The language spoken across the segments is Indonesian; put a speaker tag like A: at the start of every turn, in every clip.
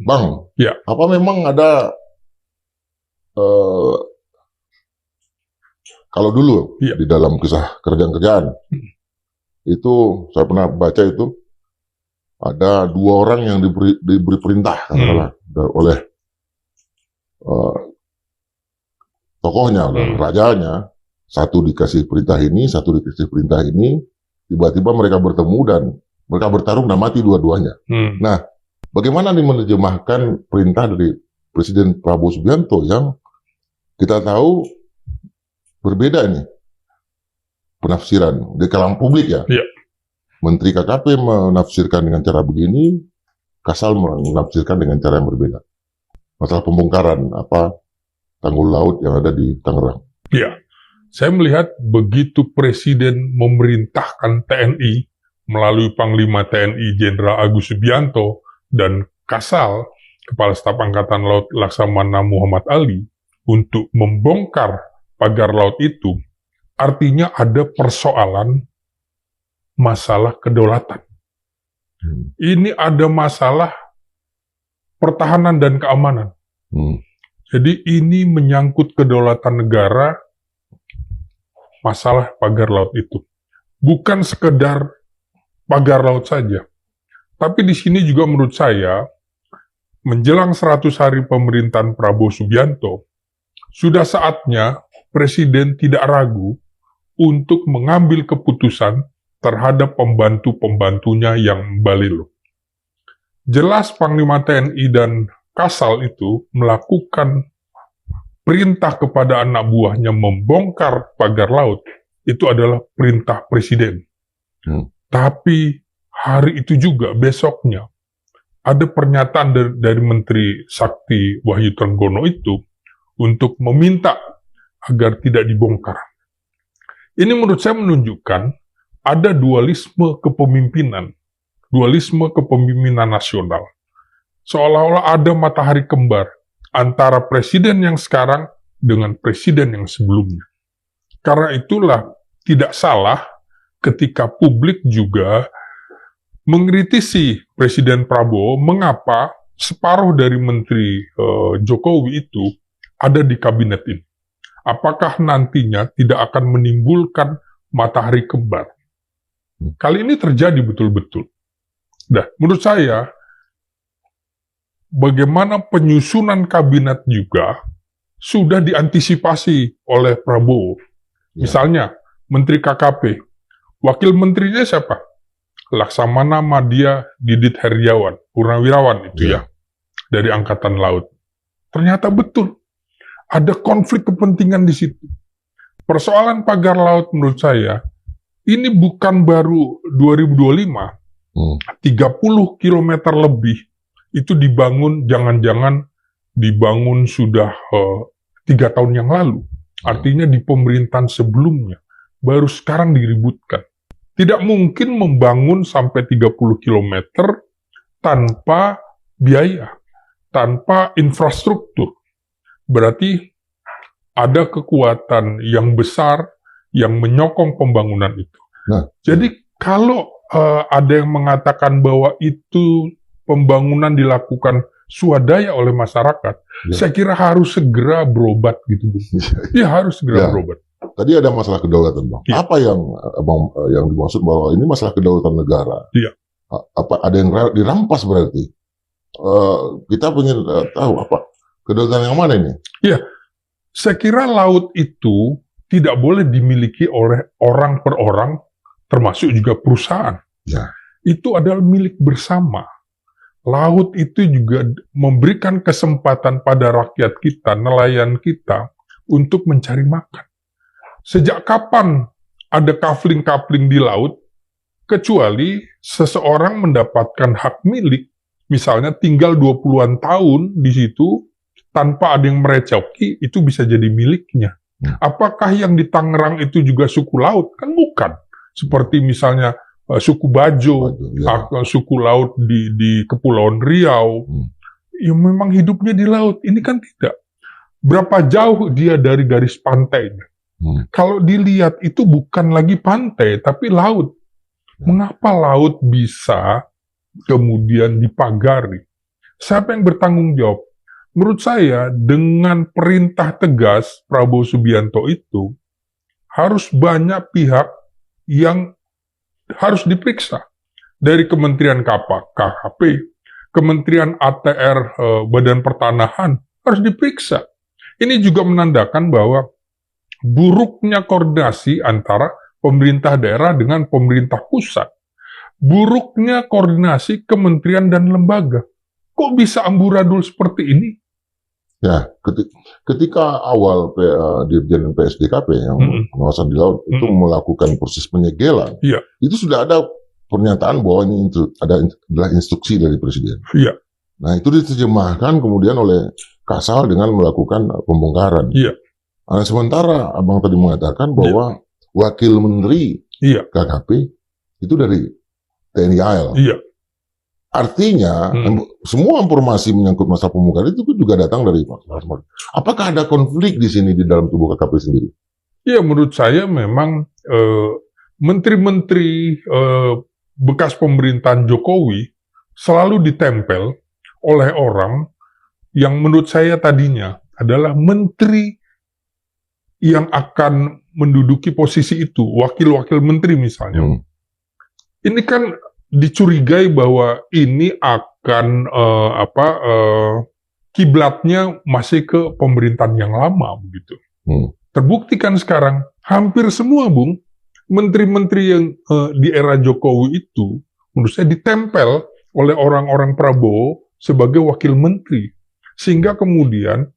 A: Bang,
B: Ya.
A: apa memang ada eh, kalau dulu
B: Ya.
A: di dalam kisah kerjaan-kerjaan itu saya pernah baca itu ada 2 orang yang diberi perintah katakanlah oleh eh, tokohnya, oleh rajanya. Satu dikasih perintah ini, satu dikasih perintah ini. Tiba-tiba mereka bertemu dan mereka bertarung dan mati dua-duanya. Nah, bagaimana nih menerjemahkan perintah dari Presiden Prabowo Subianto yang kita tahu berbeda nih penafsiran di kalangan publik ya.
B: Iya.
A: Menteri KKP menafsirkan dengan cara begini, Kasal menafsirkan dengan cara yang berbeda. Masalah pembongkaran tanggul laut yang ada di Tangerang.
B: Iya. Saya melihat begitu Presiden memerintahkan TNI melalui Panglima TNI Jenderal Agus Subianto dan Kasal, Kepala Staf Angkatan Laut Laksamana Muhammad Ali, untuk membongkar pagar laut itu, artinya ada persoalan masalah kedaulatan. Ini ada masalah pertahanan dan keamanan. Jadi ini menyangkut kedaulatan negara, masalah pagar laut itu. Bukan sekedar pagar laut saja. Tapi di sini juga menurut saya, menjelang 100 hari pemerintahan Prabowo Subianto, sudah saatnya Presiden tidak ragu untuk mengambil keputusan terhadap pembantu-pembantunya yang balilo. Jelas Panglima TNI dan Kasal itu melakukan perintah kepada anak buahnya membongkar pagar laut, itu adalah perintah Presiden. Tapi hari itu juga, besoknya, ada pernyataan dari Menteri Sakti Wahyu Trenggono itu untuk meminta agar tidak dibongkar. Ini menurut saya menunjukkan ada dualisme kepemimpinan nasional. Seolah-olah ada matahari kembar antara presiden yang sekarang dengan presiden yang sebelumnya. Karena itulah tidak salah ketika publik juga mengkritisi Presiden Prabowo mengapa separuh dari Menteri Jokowi itu ada di kabinet ini. Apakah nantinya tidak akan menimbulkan matahari kembar? Kali ini terjadi betul-betul. Nah, menurut saya, bagaimana penyusunan kabinet juga sudah diantisipasi oleh Prabowo. Misalnya, Menteri KKP, wakil menterinya siapa? Laksamana Madya Didit Heriawan, Purnawirawan itu ya, dari Angkatan Laut. Ternyata betul, ada konflik kepentingan di situ. Persoalan pagar laut menurut saya, ini bukan baru 2025, 30 km lebih, itu dibangun, jangan-jangan dibangun sudah 3 tahun yang lalu. Artinya di pemerintahan sebelumnya, baru sekarang diributkan. Tidak mungkin membangun sampai 30 km tanpa biaya, tanpa infrastruktur. Berarti ada kekuatan yang besar yang menyokong pembangunan itu. Jadi kalau ada yang mengatakan bahwa itu pembangunan dilakukan swadaya oleh masyarakat, saya kira harus segera berobat gitu. Iya, harus segera berobat.
A: Tadi ada masalah kedaulatan, Bang. Apa yang dimaksud bahwa ini masalah kedaulatan negara? Apa ada yang dirampas berarti? Kita ingin tahu apa kedaulatan yang mana ini?
B: Iya, saya kira laut itu tidak boleh dimiliki oleh orang per orang, termasuk juga perusahaan. Itu adalah milik bersama. Laut itu juga memberikan kesempatan pada rakyat kita, nelayan kita, untuk mencari makan. Sejak kapan ada kafling-kafling di laut, kecuali seseorang mendapatkan hak milik, misalnya tinggal 20-an tahun di situ, tanpa ada yang merecoki, itu bisa jadi miliknya. Apakah yang di Tangerang itu juga suku laut? Kan bukan. Seperti misalnya suku Bajo, suku laut di Kepulauan Riau, yang memang hidupnya di laut. Ini kan tidak. Berapa jauh dia dari garis pantainya? Kalau dilihat itu bukan lagi pantai, tapi laut. Mengapa laut bisa kemudian dipagari? siapa yang bertanggung jawab? Menurut saya, dengan perintah tegas Prabowo Subianto itu, harus banyak pihak yang harus diperiksa. Dari Kementerian KKP, Kementerian ATR, Badan Pertanahan, harus diperiksa. Ini juga menandakan bahwa buruknya koordinasi antara pemerintah daerah dengan pemerintah pusat. Buruknya koordinasi kementerian dan lembaga. Kok bisa amburadul seperti ini?
A: Ya, ketika awal Dirjen PSDKP yang pengawasan di laut itu melakukan proses penyegelan, itu sudah ada pernyataan bahwa ini adalah instruksi dari Presiden. Nah, itu diterjemahkan kemudian oleh Kasal dengan melakukan pembongkaran. Nah, sementara Abang tadi mengatakan bahwa Wakil Menteri KKP itu dari TNI AL. Artinya, semua informasi menyangkut masalah pembongkaran itu juga datang dari Pak Asmar. Apakah ada konflik di sini di dalam tubuh KKP sendiri?
B: Ya, menurut saya memang menteri-menteri bekas pemerintahan Jokowi selalu ditempel oleh orang yang menurut saya tadinya adalah menteri yang akan menduduki posisi itu, wakil-wakil menteri misalnya. Ini kan dicurigai bahwa ini akan kiblatnya masih ke pemerintahan yang lama begitu. Terbuktikan sekarang hampir semua, Bung, menteri-menteri yang di era Jokowi itu menurut saya ditempel oleh orang-orang Prabowo sebagai wakil menteri, sehingga kemudian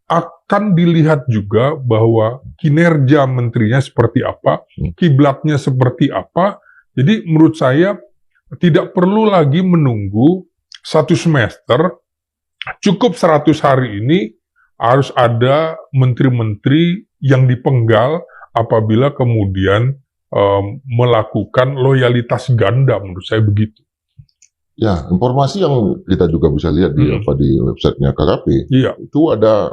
B: akan dilihat juga bahwa kinerja menterinya seperti apa, kiblatnya seperti apa. Jadi menurut saya tidak perlu lagi menunggu 1 semester, cukup 100 hari ini harus ada menteri-menteri yang dipenggal apabila kemudian melakukan loyalitas ganda, menurut saya begitu.
A: Ya, informasi yang kita juga bisa lihat di websitenya KKP, itu ada,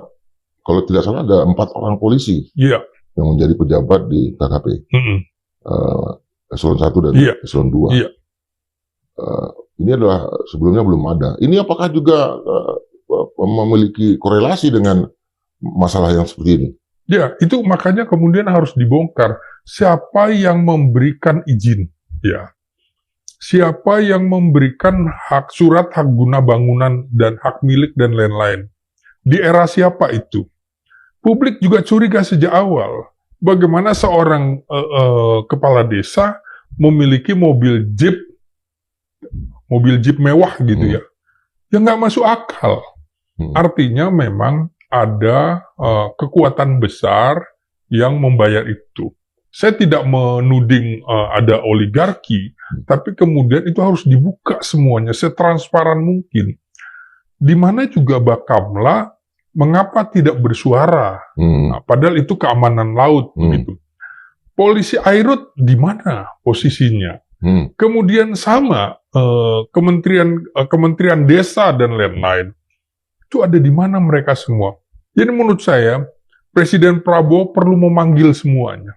A: kalau tidak salah ada 4 orang polisi yang menjadi pejabat di KKP. Eselon 1 dan Eselon 2. Ini adalah sebelumnya belum ada. Ini apakah juga memiliki korelasi dengan masalah yang seperti ini?
B: Ya, itu makanya kemudian harus dibongkar. Siapa yang memberikan izin? Ya, siapa yang memberikan surat hak guna bangunan dan hak milik dan lain-lain? Di era siapa itu? Publik juga curiga sejak awal. Bagaimana seorang kepala desa memiliki mobil jeep mewah gitu ya, yang nggak masuk akal. Artinya memang ada kekuatan besar yang membayar itu. Saya tidak menuding ada oligarki, tapi kemudian itu harus dibuka semuanya setransparan mungkin. Di mana juga Bakamla mengapa tidak bersuara? Nah, padahal itu keamanan laut begitu. Polisi Airut di mana posisinya? Kemudian sama kementerian desa dan lain-lain. Itu ada di mana mereka semua? Jadi menurut saya Presiden Prabowo perlu memanggil semuanya,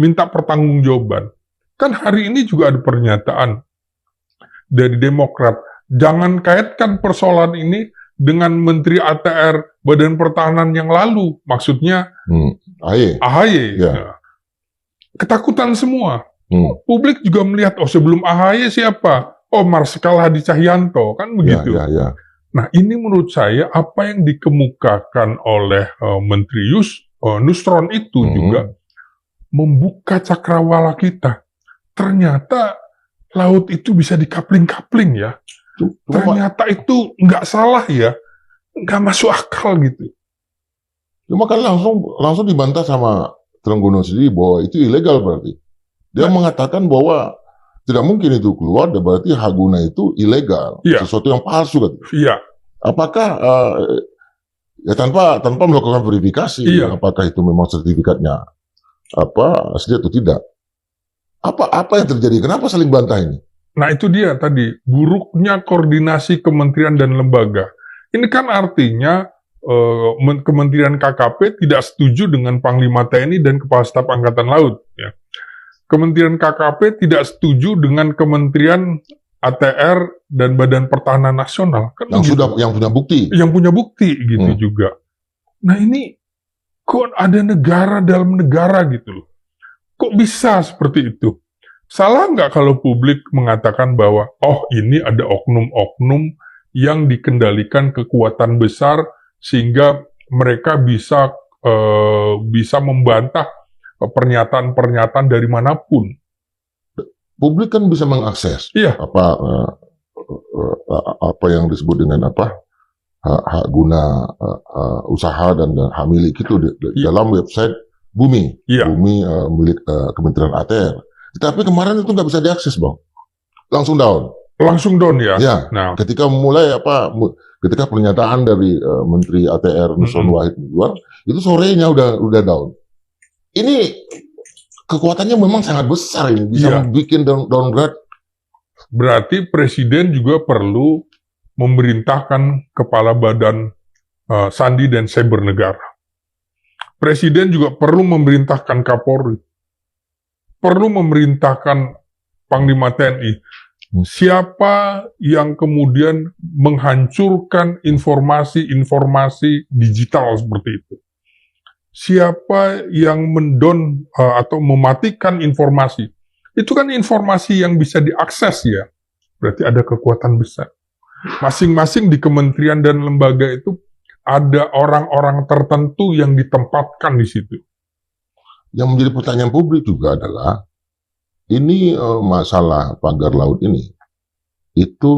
B: minta pertanggungjawaban. Kan hari ini juga ada pernyataan dari Demokrat, jangan kaitkan persoalan ini dengan Menteri ATR Badan Pertahanan yang lalu, maksudnya AHY. Ya. Ketakutan semua. Publik juga melihat, oh sebelum AHY siapa? Oh Marsikal Hadi Cahyanto, kan begitu. Nah ini menurut saya apa yang dikemukakan oleh Menteri Nusron itu juga membuka cakrawala kita. Ternyata laut itu bisa dikapling-kapling ya. Ternyata itu nggak salah ya, nggak masuk akal gitu.
A: Cuma kan langsung dibantah sama Trenggono sendiri bahwa itu ilegal berarti. Dia mengatakan bahwa tidak mungkin itu keluar, berarti hak guna itu ilegal, sesuatu yang palsu kan. Apakah ya tanpa melakukan verifikasi, apakah itu memang sertifikatnya asli atau tidak? Apa yang terjadi? Kenapa saling bantah ini?
B: Nah itu dia tadi, buruknya koordinasi kementerian dan lembaga. Ini kan artinya Kementerian KKP tidak setuju dengan Panglima TNI dan Kepala Staf Angkatan Laut. Ya. Kementerian KKP tidak setuju dengan Kementerian ATR dan Badan Pertahanan Nasional kan
A: Yang
B: begitu.
A: yang punya bukti.
B: Yang punya bukti gitu juga. Nah ini kok ada negara dalam negara gitu loh. Kok bisa seperti itu? Salah nggak kalau publik mengatakan bahwa oh ini ada oknum-oknum yang dikendalikan kekuatan besar sehingga mereka bisa membantah pernyataan-pernyataan dari manapun.
A: Publik kan bisa mengakses
B: Iya.
A: apa yang disebut dengan hak guna usaha dan hak milik itu dalam website Bumi, Bumi milik Kementerian ATR. Tapi kemarin itu nggak bisa diakses, Bang. Langsung down.
B: Langsung down ya.
A: Ya. Nah, ketika mulai ketika pernyataan dari Menteri ATR Nusron Wahid keluar, itu sorenya udah down. Ini kekuatannya memang sangat besar ini, bisa bikin downgrade.
B: Berarti Presiden juga perlu memerintahkan Kepala Badan Sandi dan Cyber Negara. Presiden juga perlu memerintahkan Kapolri, perlu memerintahkan Panglima TNI. Siapa yang kemudian menghancurkan informasi-informasi digital seperti itu? Siapa yang mendon atau mematikan informasi? Itu kan informasi yang bisa diakses ya. Berarti ada kekuatan besar. Masing-masing di kementerian dan lembaga itu ada orang-orang tertentu yang ditempatkan di situ.
A: Yang menjadi pertanyaan publik juga adalah, ini masalah pagar laut ini, itu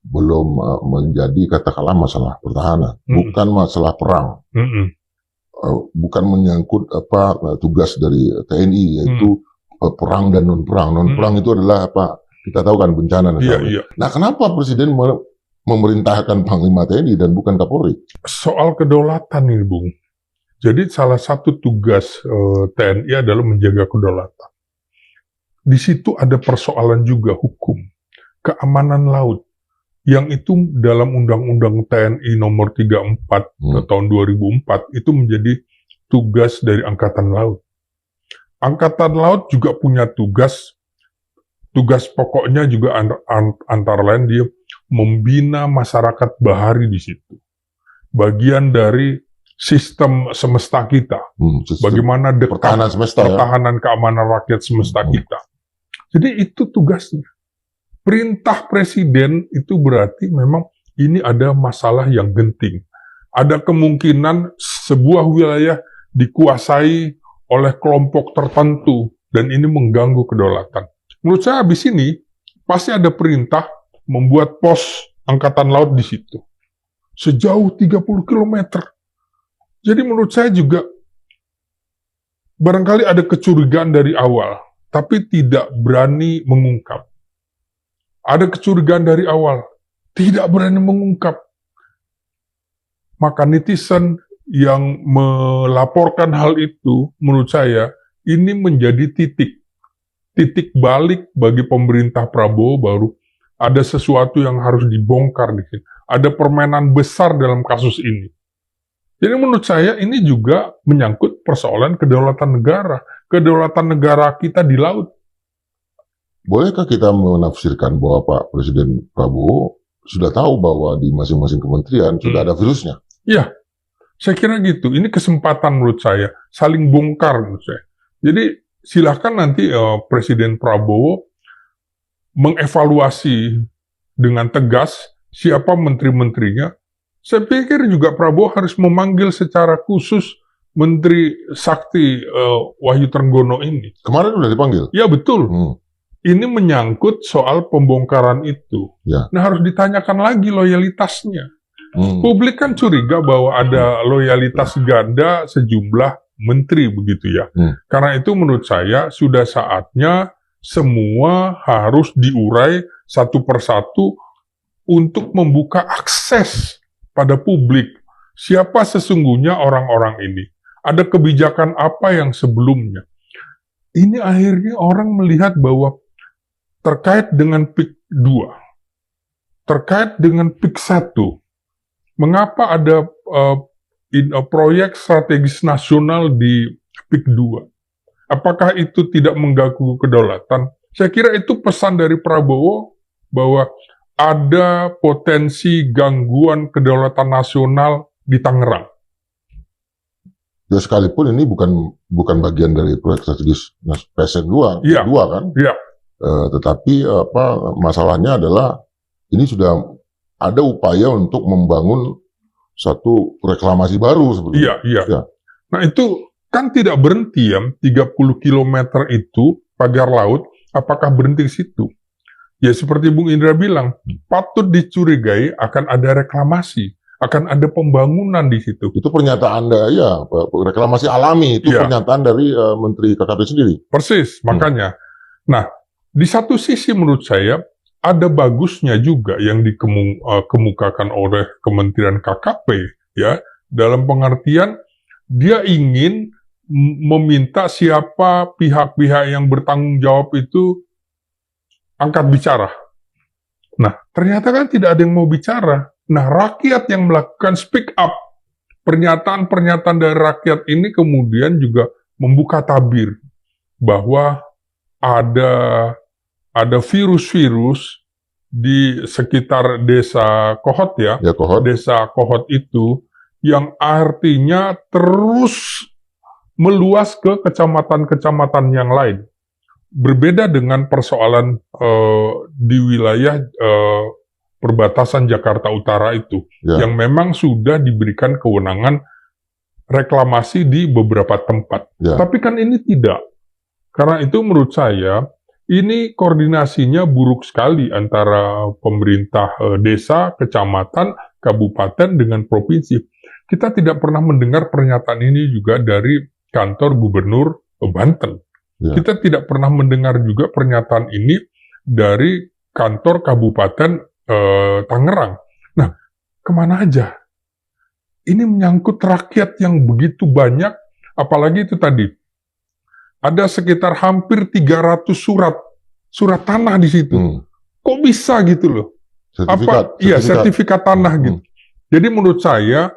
A: belum menjadi katakanlah masalah pertahanan, bukan masalah perang. Bukan menyangkut tugas dari TNI, yaitu perang dan non-perang. Non-perang itu adalah kita tahu kan bencana. Nah, kenapa Presiden memerintahkan Panglima TNI dan bukan Kapolri?
B: Soal kedaulatan ini, Bung. Jadi salah satu tugas TNI adalah menjaga kedaulatan. Di situ ada persoalan juga hukum, keamanan laut, yang itu dalam Undang-Undang TNI nomor 34 tahun 2004 itu menjadi tugas dari Angkatan Laut. Angkatan Laut juga punya tugas pokoknya juga antara lain dia membina masyarakat bahari di situ. Bagian dari sistem semesta kita. Bagaimana dekat pertahanan keamanan rakyat semesta kita. Jadi itu tugasnya. Perintah Presiden itu berarti memang ini ada masalah yang genting. Ada kemungkinan sebuah wilayah dikuasai oleh kelompok tertentu dan ini mengganggu kedaulatan. Menurut saya habis ini pasti ada perintah membuat pos Angkatan Laut di situ. Sejauh 30 km. Jadi menurut saya juga barangkali ada kecurigaan dari awal, tapi tidak berani mengungkap. Ada kecurigaan dari awal, tidak berani mengungkap. Maka netizen yang melaporkan hal itu, menurut saya, ini menjadi titik balik bagi pemerintah Prabowo baru. Ada sesuatu yang harus dibongkar di sini. Ada permainan besar dalam kasus ini. Jadi menurut saya ini juga menyangkut persoalan kedaulatan negara. Kedaulatan negara kita di laut.
A: Bolehkah kita menafsirkan bahwa Pak Presiden Prabowo sudah tahu bahwa di masing-masing kementerian sudah ada virusnya?
B: Iya, saya kira gitu. Ini kesempatan menurut saya, saling bongkar menurut saya. Jadi silahkan nanti Presiden Prabowo mengevaluasi dengan tegas siapa menteri-menterinya. Saya pikir juga Prabowo harus memanggil secara khusus Menteri Sakti Wahyu Trenggono ini.
A: Kemarin udah dipanggil?
B: Ya betul. Ini menyangkut soal pembongkaran itu.
A: Ya.
B: Nah harus ditanyakan lagi loyalitasnya. Publik kan curiga bahwa ada loyalitas ganda sejumlah menteri begitu ya. Karena itu menurut saya sudah saatnya semua harus diurai satu persatu untuk membuka akses pada publik. Siapa sesungguhnya orang-orang ini? Ada kebijakan apa yang sebelumnya? Ini akhirnya orang melihat bahwa terkait dengan PIK 2, terkait dengan PIK 1, mengapa ada proyek strategis nasional di PIK 2? Apakah itu tidak mengganggu kedaulatan? Saya kira itu pesan dari Prabowo bahwa ada potensi gangguan kedaulatan nasional di Tangerang.
A: Ya sekalipun ini bukan bagian dari proyek strategis PSN 2,
B: Iya.
A: kan?
B: Iya.
A: Tetapi masalahnya adalah ini sudah ada upaya untuk membangun satu reklamasi baru seperti
B: Iya, iya.
A: Ya.
B: Nah itu kan tidak berhenti ya, 30 km itu pagar laut, apakah berhenti di situ? Ya seperti Bung Indra bilang, patut dicurigai akan ada reklamasi, akan ada pembangunan di situ.
A: Itu pernyataan reklamasi alami, itu
B: Iya.
A: pernyataan dari Menteri KKP sendiri.
B: Persis, makanya. Nah, di satu sisi menurut saya, ada bagusnya juga yang dikemukakan oleh Kementerian KKP, ya, dalam pengertian dia ingin meminta siapa pihak-pihak yang bertanggung jawab itu angkat bicara. Nah, ternyata kan tidak ada yang mau bicara. Nah, rakyat yang melakukan speak up, pernyataan-pernyataan dari rakyat ini kemudian juga membuka tabir bahwa ada virus-virus di sekitar desa Kohot ya,
A: Kohot.
B: Desa Kohot itu yang artinya terus meluas ke kecamatan-kecamatan yang lain. Berbeda dengan persoalan di wilayah perbatasan Jakarta Utara itu, yang memang sudah diberikan kewenangan reklamasi di beberapa tempat. Tapi kan ini tidak. Karena itu menurut saya, ini koordinasinya buruk sekali antara pemerintah desa, kecamatan, kabupaten dengan provinsi. Kita tidak pernah mendengar pernyataan ini juga dari kantor gubernur Banten. Kita tidak pernah mendengar juga pernyataan ini dari kantor kabupaten Tangerang. Nah, kemana aja? Ini menyangkut rakyat yang begitu banyak, apalagi itu tadi. Ada sekitar hampir 300 surat tanah di situ. Kok bisa gitu loh? Sertifikat tanah gitu. Jadi menurut saya,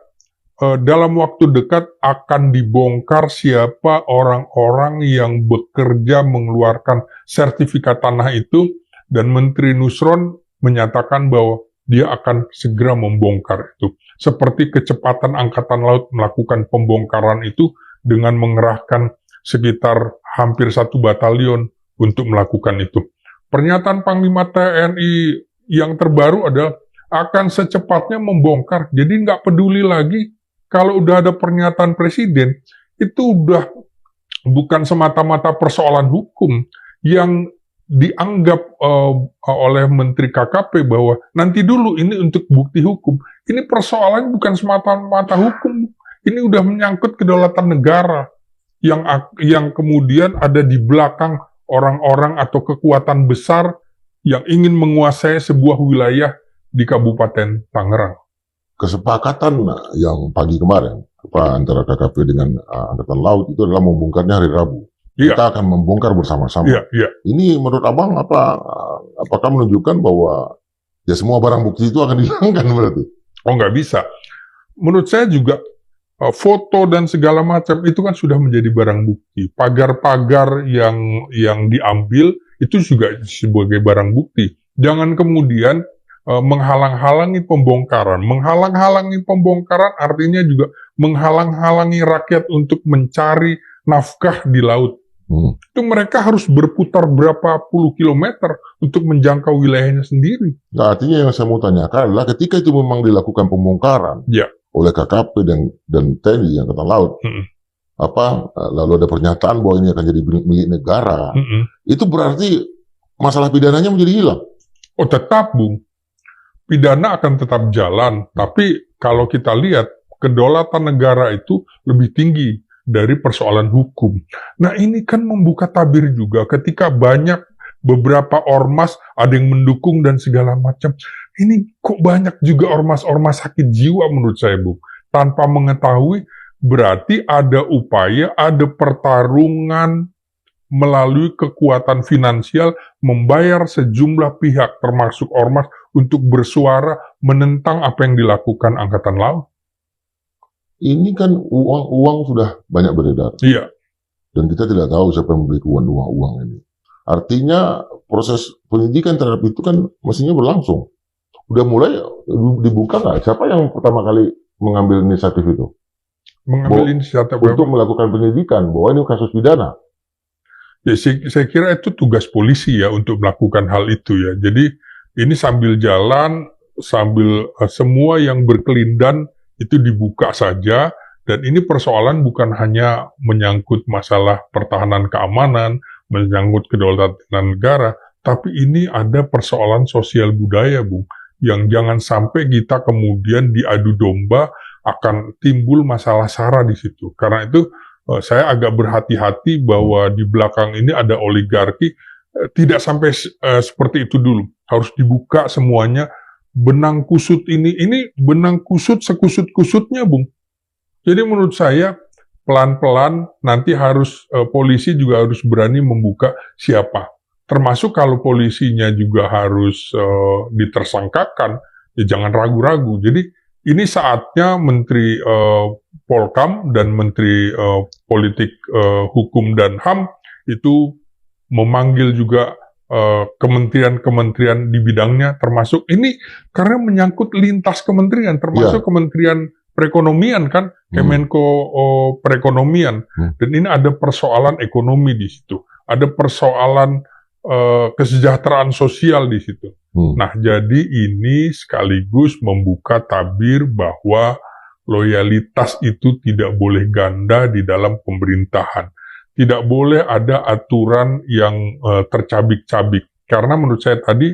B: dalam waktu dekat akan dibongkar siapa orang-orang yang bekerja mengeluarkan sertifikat tanah itu, dan Menteri Nusron menyatakan bahwa dia akan segera membongkar itu. Seperti kecepatan Angkatan Laut melakukan pembongkaran itu dengan mengerahkan sekitar hampir 1 batalion untuk melakukan itu. Pernyataan Panglima TNI yang terbaru adalah akan secepatnya membongkar. Jadi nggak peduli lagi kalau udah ada pernyataan presiden, itu udah bukan semata-mata persoalan hukum yang dianggap oleh Menteri KKP bahwa nanti dulu ini untuk bukti hukum. Ini persoalan bukan semata-mata hukum. Ini udah menyangkut kedaulatan negara yang kemudian ada di belakang orang-orang atau kekuatan besar yang ingin menguasai sebuah wilayah di Kabupaten Tangerang.
A: Kesepakatan yang pagi kemarin antara KKP dengan Angkatan Laut itu adalah membongkarnya hari Rabu. Kita akan membongkar bersama-sama. Ini menurut Abang apakah menunjukkan bahwa ya semua barang bukti itu akan dihilangkan berarti?
B: Oh, nggak bisa. Menurut saya juga foto dan segala macam itu kan sudah menjadi barang bukti. Pagar-pagar yang diambil itu juga sebagai barang bukti. Jangan kemudian menghalang-halangi pembongkaran. Menghalang-halangi pembongkaran artinya juga menghalang-halangi rakyat untuk mencari nafkah di laut. Itu mereka harus berputar berapa puluh kilometer untuk menjangkau wilayahnya sendiri.
A: Nah, artinya yang saya mau tanyakan adalah ketika itu memang dilakukan pembongkaran oleh KKP dan TNI Angkatan Laut, lalu ada pernyataan bahwa ini akan jadi milik negara, itu berarti masalah pidananya menjadi hilang?
B: Oh, tetap, Bung. Pidana akan tetap jalan, tapi kalau kita lihat kedaulatan negara itu lebih tinggi dari persoalan hukum. Nah, ini kan membuka tabir juga ketika banyak beberapa ormas ada yang mendukung dan segala macam. Ini kok banyak juga ormas-ormas sakit jiwa menurut saya, Bu. Tanpa mengetahui, berarti ada upaya, ada pertarungan melalui kekuatan finansial membayar sejumlah pihak termasuk ormas untuk bersuara menentang apa yang dilakukan Angkatan Laut.
A: Ini kan uang sudah banyak beredar.
B: Iya.
A: Dan kita tidak tahu siapa yang memberi uang ini. Artinya proses penyidikan terhadap itu kan mestinya berlangsung. Udah mulai dibuka nggak? Siapa yang pertama kali mengambil inisiatif itu?
B: Mengambil inisiatif
A: untuk melakukan penyidikan bahwa ini kasus pidana.
B: Ya, saya kira itu tugas polisi ya untuk melakukan hal itu ya. Jadi ini sambil jalan, sambil semua yang berkelindan itu dibuka saja. Dan ini persoalan bukan hanya menyangkut masalah pertahanan keamanan, menyangkut kedaulatan negara, tapi ini ada persoalan sosial budaya, Bung, yang jangan sampai kita kemudian diadu domba akan timbul masalah SARA di situ. Karena itu saya agak berhati-hati bahwa di belakang ini ada oligarki, tidak sampai seperti itu dulu. Harus dibuka semuanya, benang kusut ini benang kusut sekusut-kusutnya, Bung. Jadi menurut saya pelan-pelan nanti harus polisi juga harus berani membuka siapa. Termasuk kalau polisinya juga harus ditersangkakan, ya jangan ragu-ragu. Jadi ini saatnya Menteri Polkam dan Menteri Politik Hukum dan HAM itu memanggil juga kementerian-kementerian di bidangnya, termasuk ini karena menyangkut lintas kementerian, termasuk Kementerian Perekonomian kan, Kemenko Perekonomian, dan ini ada persoalan ekonomi di situ, ada persoalan kesejahteraan sosial di situ. Nah, jadi ini sekaligus membuka tabir bahwa loyalitas itu tidak boleh ganda di dalam pemerintahan. Tidak boleh ada aturan yang tercabik-cabik. Karena menurut saya tadi,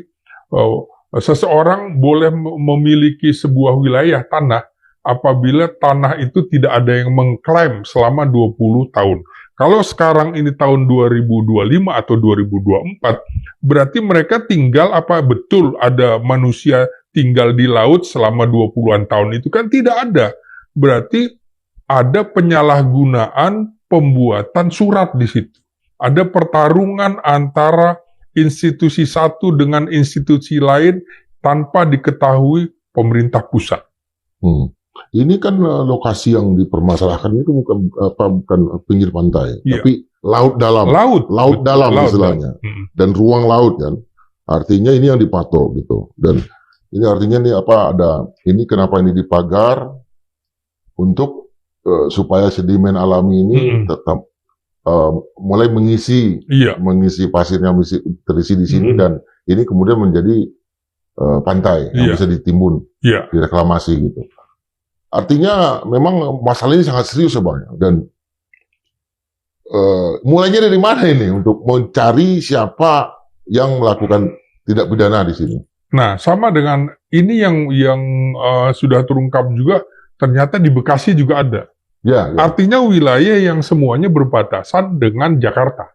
B: seseorang boleh memiliki sebuah wilayah tanah apabila tanah itu tidak ada yang mengklaim selama 20 tahun. Kalau sekarang ini tahun 2025 atau 2024, berarti mereka tinggal apa betul ada manusia tinggal di laut selama 20-an tahun itu kan tidak ada. Berarti ada penyalahgunaan pembuatan surat di situ. Ada pertarungan antara institusi satu dengan institusi lain tanpa diketahui pemerintah pusat.
A: Ini kan lokasi yang dipermasalahkan itu bukan pinggir pantai, tapi laut dalam. Laut dalam istilahnya. Dan ruang laut kan. Artinya ini yang dipatok gitu. Dan ini artinya nih ini kenapa ini dipagar untuk supaya sedimen alami ini tetap mulai mengisi pasirnya terisi di sini dan ini kemudian menjadi pantai yang bisa ditimbun, direklamasi gitu. Artinya memang masalah ini sangat serius ya Bang. Dan mulainya dari mana ini untuk mencari siapa yang melakukan tindak pidana di sini?
B: Nah, sama dengan ini yang sudah terungkap juga, ternyata di Bekasi juga ada. Artinya wilayah yang semuanya berbatasan dengan Jakarta.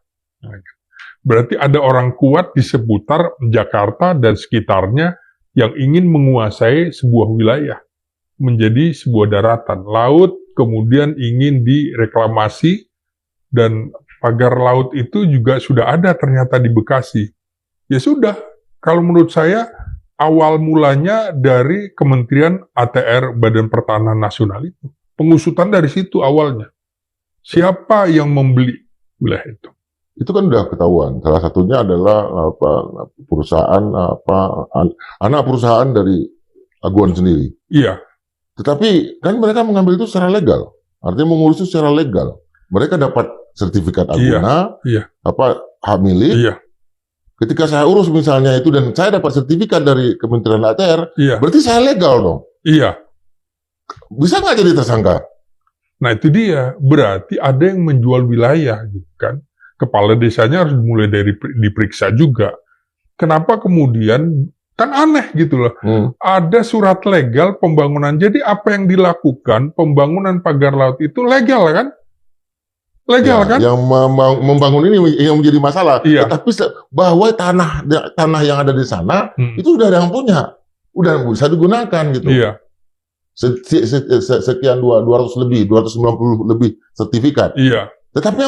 B: Berarti ada orang kuat di seputar Jakarta dan sekitarnya yang ingin menguasai sebuah wilayah menjadi sebuah daratan laut, kemudian ingin direklamasi, dan pagar laut itu juga sudah ada ternyata di Bekasi. Ya sudah, kalau menurut saya awal mulanya dari Kementerian ATR Badan Pertahanan Nasional itu. Pengusutan dari situ awalnya. Siapa yang membeli wilayah itu?
A: Itu kan udah ketahuan. Salah satunya adalah anak perusahaan dari Aguan sendiri.
B: Iya.
A: Tetapi kan mereka mengambil itu secara legal. Artinya mengurus itu secara legal. Mereka dapat sertifikat Aguna, hak milik. Ketika saya urus misalnya itu dan saya dapat sertifikat dari Kementerian ATR, berarti saya legal dong. Bisa nggak jadi tersangka?
B: Nah itu dia, berarti ada yang menjual wilayah gitu kan. Kepala desanya harus mulai dari diperiksa juga. Kenapa kemudian, kan aneh gitu loh. Ada surat legal pembangunan. Jadi apa yang dilakukan pembangunan pagar laut itu legal kan? Legal kan?
A: Yang membangun ini yang menjadi masalah. Tetapi bahwa tanah yang ada di sana itu udah ada yang punya, udah bisa digunakan gitu. Sekian 290 lebih sertifikat. Tetapi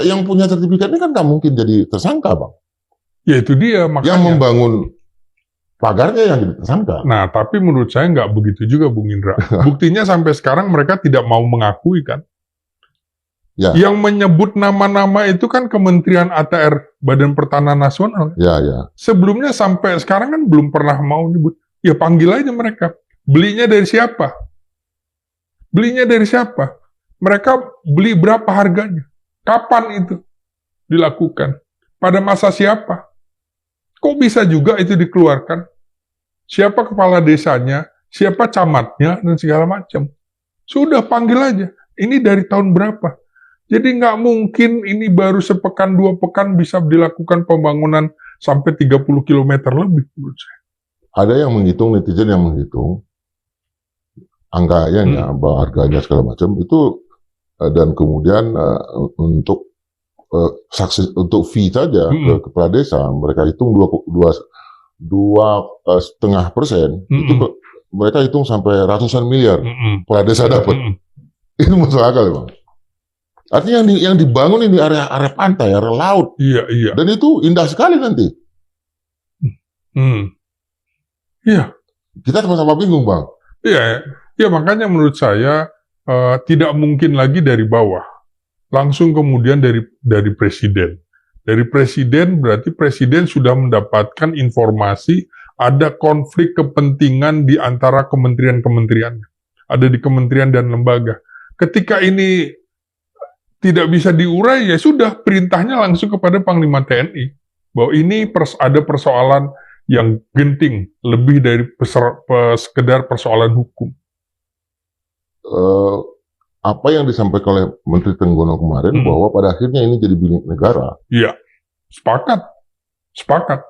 A: yang punya sertifikat ini kan nggak mungkin jadi tersangka, Bang.
B: Ya itu dia makanya.
A: Yang membangun pagarnya yang jadi tersangka.
B: Nah, tapi menurut saya nggak begitu juga, Bung Indra. Buktinya sampai sekarang mereka tidak mau mengakui kan. Yang menyebut nama-nama itu kan Kementerian ATR Badan Pertanahan Nasional.
A: Ya.
B: Sebelumnya sampai sekarang kan belum pernah mau nyebut. Ya panggil aja mereka. Belinya dari siapa? Belinya dari siapa? Mereka beli berapa harganya? Kapan itu dilakukan? Pada masa siapa? Kok bisa juga itu dikeluarkan? Siapa kepala desanya? Siapa camatnya? Dan segala macam. Sudah panggil aja. Ini dari tahun berapa? Jadi nggak mungkin ini baru sepekan, 2 pekan bisa dilakukan pembangunan sampai 30 km lebih menurut saya.
A: Ada yang menghitung, netizen yang menghitung angkanya, bahwa harganya segala macam itu, dan kemudian untuk saksi untuk fee saja ke kepala desa mereka hitung 2,5%, itu mereka hitung sampai ratusan miliar kepala desa dapat. Itu masuk akal ya, Bang. Artinya yang dibangun ini area pantai, area laut.
B: Iya.
A: Dan itu indah sekali nanti.
B: Iya.
A: Kita sama-sama bingung, Bang.
B: Iya, makanya menurut saya tidak mungkin lagi dari bawah. Langsung kemudian dari presiden. Dari presiden berarti presiden sudah mendapatkan informasi ada konflik kepentingan di antara kementerian-kementerian. Ada di kementerian dan lembaga. Ketika ini tidak bisa diurai, ya sudah perintahnya langsung kepada Panglima TNI. Bahwa ini ada persoalan yang genting, lebih dari sekedar persoalan hukum.
A: Apa yang disampaikan oleh Menteri Trenggono kemarin, bahwa pada akhirnya ini jadi milik negara.
B: Iya, sepakat.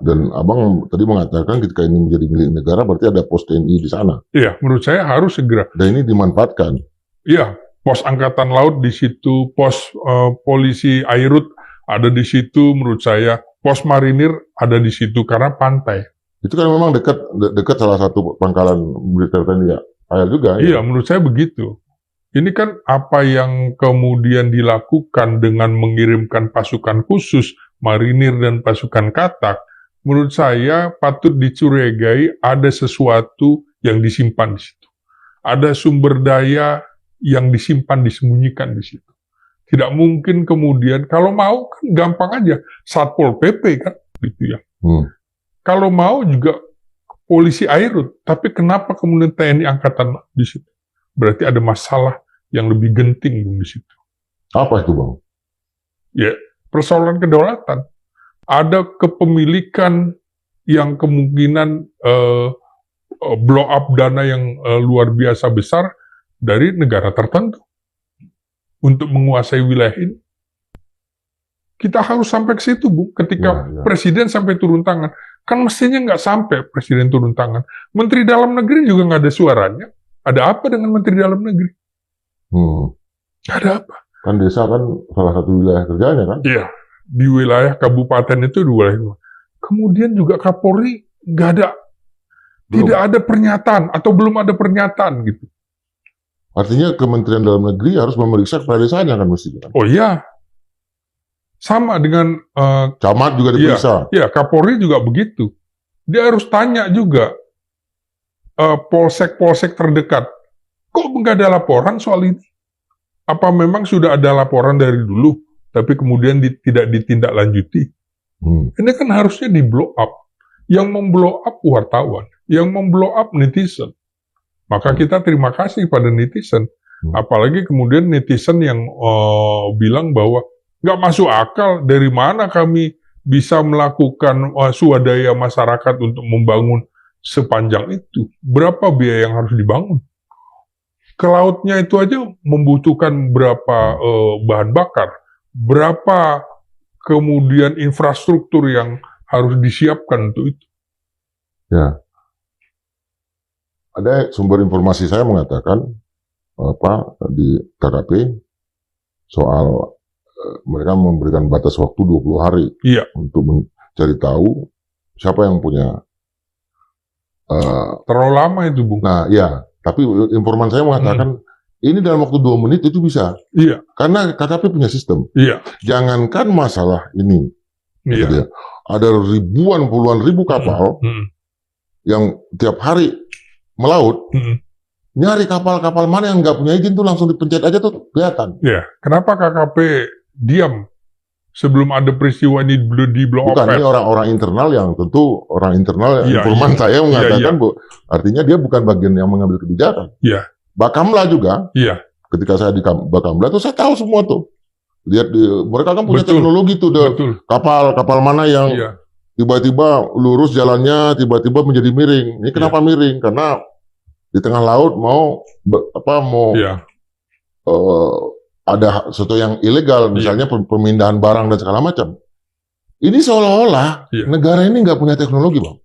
A: Dan Abang tadi mengatakan ketika ini menjadi milik negara, berarti ada pos TNI di sana.
B: Iya, menurut saya harus segera.
A: Dan ini dimanfaatkan.
B: Iya, pos Angkatan Laut di situ, pos polisi Airut ada di situ, menurut saya. Pos Marinir ada di situ karena pantai.
A: Itu kan memang dekat salah satu pangkalan militer TNI AL juga.
B: Iya, menurut saya begitu. Ini kan apa yang kemudian dilakukan dengan mengirimkan pasukan khusus, marinir dan pasukan katak, menurut saya patut dicurigai ada sesuatu yang disimpan di situ. Ada sumber daya yang disimpan, disembunyikan di situ. Tidak mungkin kemudian, kalau mau kan gampang aja, Satpol PP kan, gitu ya. Kalau mau juga polisi Airut, tapi kenapa kemudian TNI Angkatan di situ? Berarti ada masalah yang lebih genting di situ.
A: Apa itu, Bang?
B: Ya, persoalan kedaulatan. Ada kepemilikan yang kemungkinan blow up dana yang luar biasa besar dari negara tertentu untuk menguasai wilayah ini. Kita harus sampai ke situ, Bu. Ketika presiden sampai turun tangan. Kan mestinya nggak sampai presiden turun tangan. Menteri Dalam Negeri juga nggak ada suaranya. Ada apa dengan Menteri Dalam Negeri? Ada apa?
A: Kan desa kan salah satu wilayah kerjanya kan?
B: Iya, di wilayah kabupaten itu di wilayah. Kemudian juga Kapolri nggak ada, tidak ada pernyataan atau belum ada pernyataan gitu.
A: Artinya Kementerian Dalam Negeri harus memeriksa kepala desanya kan mestinya.
B: Oh iya, sama dengan
A: camat juga diperiksa.
B: Iya, Kapolri juga begitu. Dia harus tanya juga polsek-polsek terdekat. Kok nggak ada laporan soal ini? Apa memang sudah ada laporan dari dulu, tapi kemudian tidak ditindaklanjuti? Ini kan harusnya di-blow up. Yang memblow up wartawan, yang memblow up netizen. Maka kita terima kasih pada netizen. Apalagi kemudian netizen yang bilang bahwa nggak masuk akal, dari mana kami bisa melakukan swadaya masyarakat untuk membangun sepanjang itu. Berapa biaya yang harus dibangun? Ke lautnya itu aja membutuhkan berapa bahan bakar, berapa kemudian infrastruktur yang harus disiapkan untuk itu.
A: Ya. Ada sumber informasi saya mengatakan di KKP soal mereka memberikan batas waktu 20 hari untuk mencari tahu siapa yang punya.
B: Terlalu lama itu, Bung.
A: Nah, iya. Tapi informan saya mengatakan ini dalam waktu 2 menit itu bisa.
B: Iya.
A: Karena KKP punya sistem.
B: Iya.
A: Jangankan masalah ini.
B: Iya.
A: Gitu ya. Ada ribuan, puluhan ribu kapal yang tiap hari melaut. Nyari kapal-kapal mana yang nggak punya izin tuh langsung dipencet aja tuh kelihatan.
B: Iya. Kenapa KKP diam sebelum ada peristiwa ini di blow
A: Bukan,
B: up.
A: ini orang-orang internal yang tentu orang internal
B: Iya,
A: informan
B: iya.
A: saya mengatakan
B: Iya.
A: artinya dia bukan bagian yang mengambil kebijakan.
B: Iya.
A: Bakamla juga,
B: Iya,
A: ketika saya di Bakamla tuh saya tahu semua tuh. Lihat mereka kan punya
B: Betul.
A: teknologi tuh,
B: betul.
A: kapal mana yang
B: Iya,
A: tiba-tiba lurus jalannya, tiba-tiba menjadi miring. Ini kenapa miring? Karena di tengah laut mau
B: iya,
A: ada sesuatu yang ilegal, misalnya pemindahan barang dan segala macam. Ini seolah-olah
B: Iya.
A: negara ini nggak punya teknologi, Bang.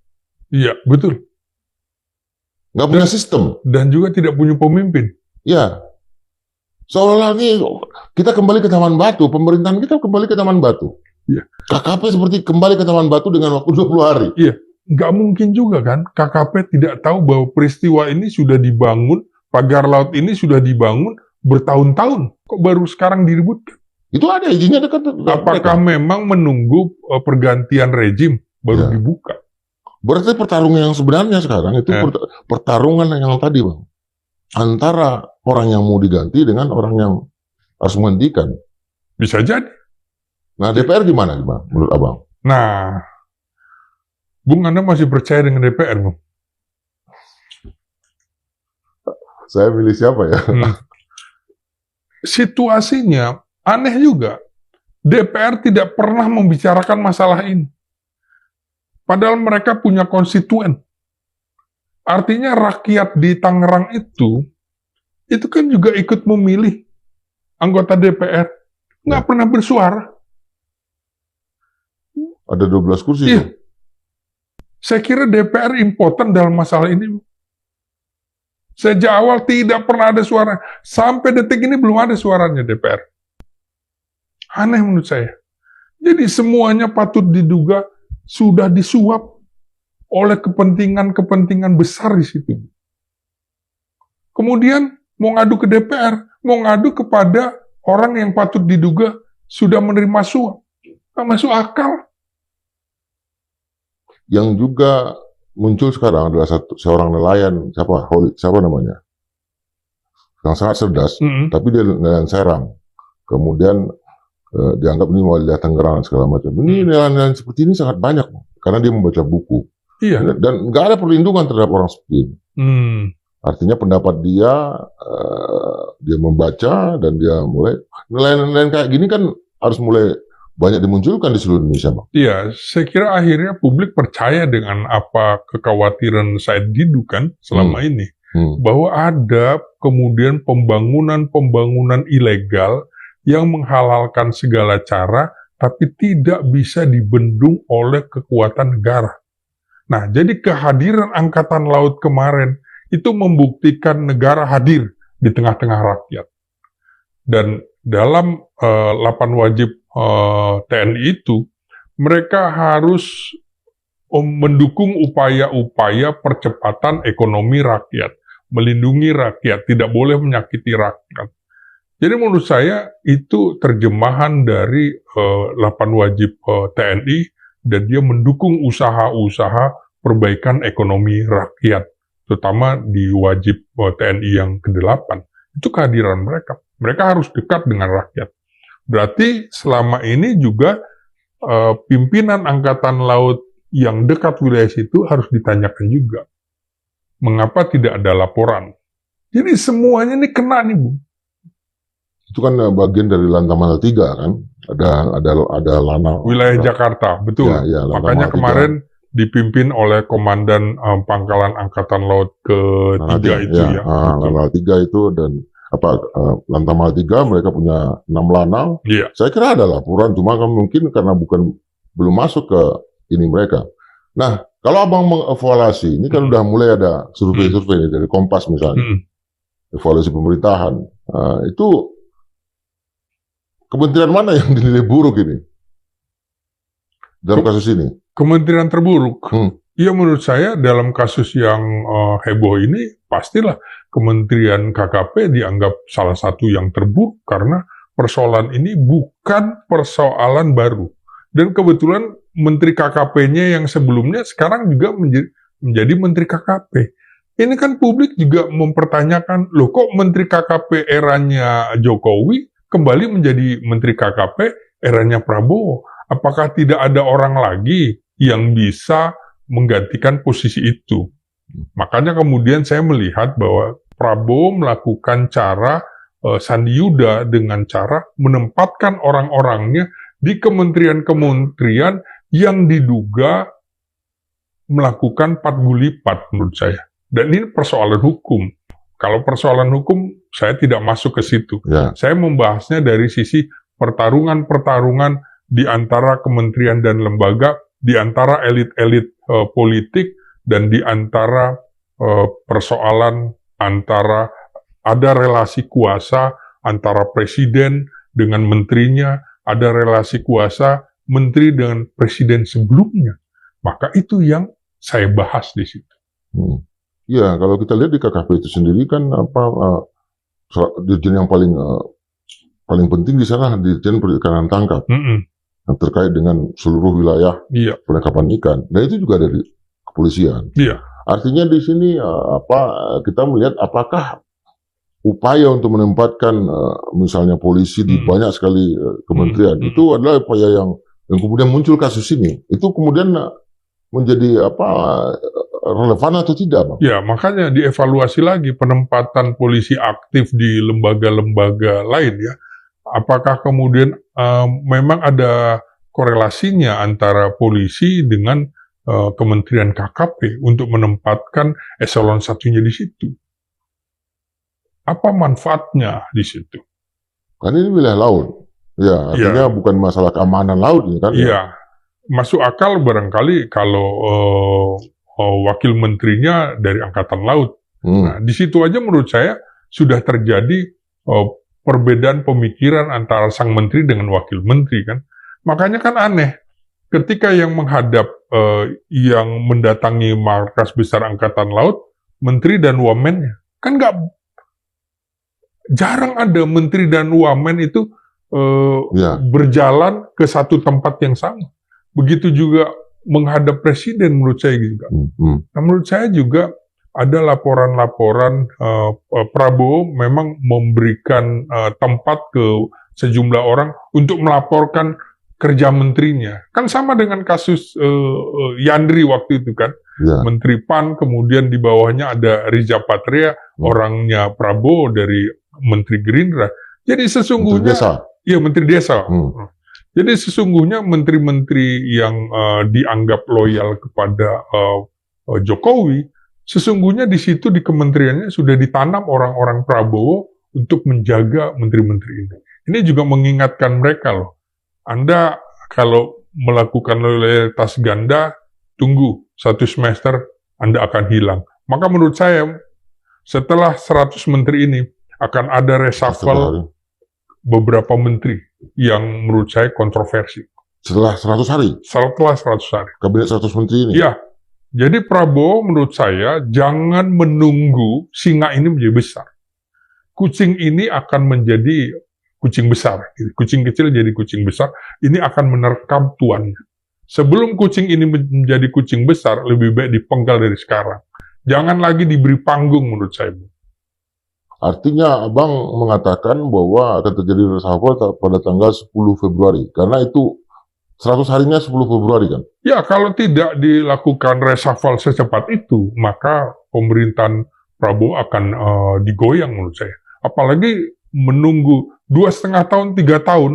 B: iya, betul.
A: Nggak punya sistem.
B: Dan juga tidak punya pemimpin.
A: Ya. Seolah-olah ini kita kembali ke Taman Batu, pemerintahan kita kembali ke Taman Batu.
B: Iya.
A: KKP seperti kembali ke Taman Batu dengan waktu 20 hari.
B: Nggak mungkin juga kan KKP tidak tahu bahwa peristiwa ini sudah dibangun, pagar laut ini sudah dibangun bertahun-tahun. Kok baru sekarang diributkan?
A: Itu ada izinnya dekat.
B: Apakah memang menunggu pergantian rejim baru
A: Ya.
B: dibuka?
A: Berarti pertarungan yang sebenarnya sekarang itu pertarungan yang tadi, Bang. Antara orang yang mau diganti dengan orang yang harus menghentikan.
B: Bisa jadi.
A: Nah, DPR gimana menurut Abang?
B: Nah, Bung, Anda masih percaya dengan DPR, Bung?
A: Saya milih siapa ya?
B: Situasinya aneh juga. DPR tidak pernah membicarakan masalah ini. Padahal mereka punya konstituen. Artinya rakyat di Tangerang itu kan juga ikut memilih anggota DPR. Nggak pernah bersuara.
A: Ada 12 kursi.
B: Iya. Saya kira DPR impoten dalam masalah ini. Sejak awal tidak pernah ada suara. Sampai detik ini belum ada suaranya DPR. Aneh menurut saya. Jadi semuanya patut diduga sudah disuap oleh kepentingan-kepentingan besar di situ. Kemudian mau ngadu ke DPR, mau ngadu kepada orang yang patut diduga sudah menerima suap. Nggak masuk akal.
A: Yang juga muncul sekarang adalah seorang nelayan, siapa namanya? Yang sangat cerdas, tapi dia nelayan Serang. Kemudian dianggap ini wilayah Tangerang segala macam. Ini nelayan seperti ini sangat banyak, karena dia membaca buku.
B: Iya.
A: Dan nggak ada perlindungan terhadap orang seperti ini. Artinya pendapat dia membaca dan dia mulai nelayan-nelayan kayak gini kan harus mulai banyak dimunculkan di seluruh Indonesia, Bang.
B: Iya, saya kira akhirnya publik percaya dengan apa kekhawatiran Said Didu kan selama ini. Bahwa ada kemudian pembangunan ilegal yang menghalalkan segala cara, tapi tidak bisa dibendung oleh kekuatan negara. Nah, jadi kehadiran Angkatan Laut kemarin itu membuktikan negara hadir di tengah-tengah rakyat. Dan dalam 8 wajib TNI itu, mereka harus mendukung upaya-upaya percepatan ekonomi rakyat, melindungi rakyat, tidak boleh menyakiti rakyat. Jadi menurut saya itu terjemahan dari 8 wajib TNI, dan dia mendukung usaha-usaha perbaikan ekonomi rakyat, terutama di wajib TNI yang ke-8. Itu kehadiran mereka. Mereka harus dekat dengan rakyat. Berarti selama ini juga pimpinan Angkatan Laut yang dekat wilayah situ harus ditanyakan juga. Mengapa tidak ada laporan? Jadi semuanya ini kena nih, Bu.
A: Itu kan bagian dari Lantamal 3 kan? Ada Lanal.
B: Wilayah Jakarta, betul.
A: Ya,
B: makanya kemarin dipimpin oleh Komandan Pangkalan Angkatan Laut ke-3 itu ya.
A: Lanal 3 itu dan Lantamal 3 mereka punya 6 lanal.
B: Iya.
A: Saya kira ada laporan, cuma kan mungkin karena belum masuk ke ini mereka. Nah, kalau Abang mengevaluasi, ini kan udah mulai ada survei-survei dari Kompas misalnya, evaluasi pemerintahan. Itu kementerian mana yang dinilai buruk ini dalam kasus ini?
B: Kementerian terburuk? Iya, menurut saya dalam kasus yang heboh ini pastilah Kementerian KKP dianggap salah satu yang terburuk karena persoalan ini bukan persoalan baru. Dan kebetulan Menteri KKP-nya yang sebelumnya sekarang juga menjadi Menteri KKP. Ini kan publik juga mempertanyakan, loh kok Menteri KKP eranya Jokowi kembali menjadi Menteri KKP eranya Prabowo. Apakah tidak ada orang lagi yang bisa menggantikan posisi itu? Makanya kemudian saya melihat bahwa Prabowo melakukan cara Sandi Yuda dengan cara menempatkan orang-orangnya di kementerian-kementerian yang diduga melakukan pat-gulipat menurut saya. Dan ini persoalan hukum. Kalau persoalan hukum, saya tidak masuk ke situ.
A: Ya.
B: Saya membahasnya dari sisi pertarungan-pertarungan di antara kementerian dan lembaga, di antara elit-elit politik, dan di antara persoalan antara ada relasi kuasa antara presiden dengan menterinya, ada relasi kuasa menteri dengan presiden sebelumnya. Maka itu yang saya bahas di situ.
A: Ya, kalau kita lihat di KKP itu sendiri kan dirjen yang paling penting di sana dirjen perikanan tangkap, yang terkait dengan seluruh wilayah penangkapan ikan. Nah itu juga dari kepolisian.
B: Iya.
A: Artinya di sini kita melihat apakah upaya untuk menempatkan misalnya polisi di banyak sekali kementerian itu adalah upaya yang kemudian muncul kasus ini. Itu kemudian menjadi relevan atau tidak, Bang?
B: Ya, makanya dievaluasi lagi penempatan polisi aktif di lembaga-lembaga lain ya. Apakah kemudian memang ada korelasinya antara polisi dengan Kementerian KKP untuk menempatkan eselon satunya di situ? Apa manfaatnya di situ?
A: Kan ini wilayah laut. Ya, artinya bukan masalah keamanan laut ini kan?
B: Iya. Masuk akal barangkali kalau wakil menterinya dari Angkatan Laut. Nah, di situ aja menurut saya sudah terjadi perbedaan pemikiran antara sang menteri dengan wakil menteri kan. Makanya kan aneh, ketika yang menghadap yang mendatangi markas besar Angkatan Laut, menteri dan wamennya, kan jarang ada menteri dan wamen itu berjalan ke satu tempat yang sama. Begitu juga menghadap presiden menurut saya juga. Nah, menurut saya juga ada laporan-laporan Prabowo memang memberikan tempat ke sejumlah orang untuk melaporkan kerja menterinya. Kan sama dengan kasus Yandri waktu itu kan. Menteri PAN, kemudian di bawahnya ada Riza Patria, orangnya Prabowo dari Menteri Gerindra. Jadi sesungguhnya... Menteri Desa. Jadi sesungguhnya menteri-menteri yang dianggap loyal kepada Jokowi, sesungguhnya di situ di kementeriannya sudah ditanam orang-orang Prabowo untuk menjaga menteri-menteri ini. Ini juga mengingatkan mereka loh, Anda kalau melakukan loyalitas ganda, tunggu 1 semester Anda akan hilang. Maka menurut saya setelah 100 menteri ini akan ada reshuffle beberapa menteri yang menurut saya kontroversi.
A: Setelah 100 hari?
B: Setelah 100 hari.
A: Kabinet 100 menteri ini?
B: Iya. Jadi Prabowo menurut saya jangan menunggu singa ini menjadi besar. Kucing ini akan menjadi kucing besar. Kucing kecil jadi kucing besar. Ini akan menerkam tuannya. Sebelum kucing ini menjadi kucing besar, lebih baik dipenggal dari sekarang. Jangan lagi diberi panggung menurut saya.
A: Artinya Abang mengatakan bahwa akan terjadi reshuffle pada tanggal 10 Februari. Karena itu 100 harinya 10 Februari kan?
B: Ya, kalau tidak dilakukan reshuffle secepat itu, maka pemerintahan Prabowo akan digoyang menurut saya. Apalagi menunggu 2,5 tahun, 3 tahun,